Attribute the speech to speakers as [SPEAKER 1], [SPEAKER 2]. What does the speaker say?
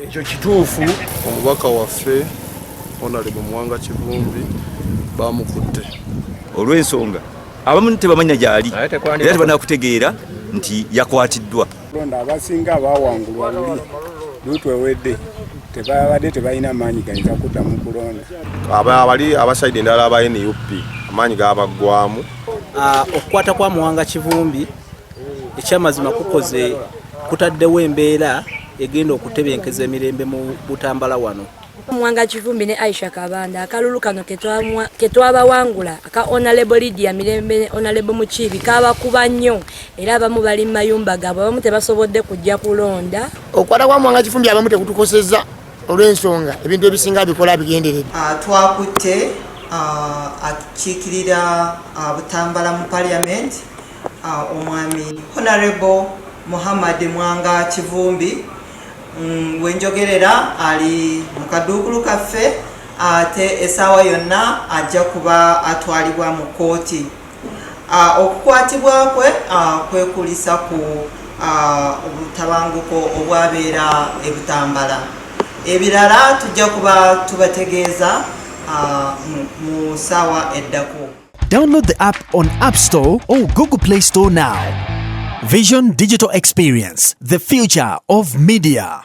[SPEAKER 1] Ekyo kituufu. Omubaka waffe Honorable Muwanga Kivumbi bamukutte
[SPEAKER 2] olw'ensonga abamu tebamanya gy'ali era tebana kutegeera nti yakwatiddwa.
[SPEAKER 3] Londa abasinga bawangulwa luli lutwewedde tebabadde tebalina maanyi gayinza kuddamu kulonda.
[SPEAKER 1] Abali abasaidi endala aba NUP amaanyi gabaggwamu.
[SPEAKER 4] Okukwata kwa Muwanga Kivumbi ekyamazima kukoze kutaddewo embeera egenda okutebenkeza emirembe mu Butambala wano.
[SPEAKER 5] Muwanga Kivumbi ne Aisha Kabanda akalulu kano ketwabawangula aka Honorable Lydia Mirembe Honorable Mukibi kabakuba nnyo era abamu bali mu mayumba gaabwe abamu tebasobodde kujja kulonda.
[SPEAKER 6] Okukwata kwa Muwanga Kivumbi abamu tekutukosezza olw'ensonga ebintu ebisinga bikola bigenderedde.
[SPEAKER 7] Twakutte akiikirira Butambala mu Parliament omwami Honorable Muhammad Muwanga Kivumbi. Wenjogerera ali mu kaduukulu kaffe ate essaawa yonna ajja kuba atwalibwa mu kkooti. Okukwatibwa kwe kwekulisa ku obutabanguko obwabeera e Butambala. Ebirala tujja kuba tubategeeza mu ssaawa eddako.
[SPEAKER 8] Download the app on App Store or Google Play Store now. Vision Digital Experience, the future of media.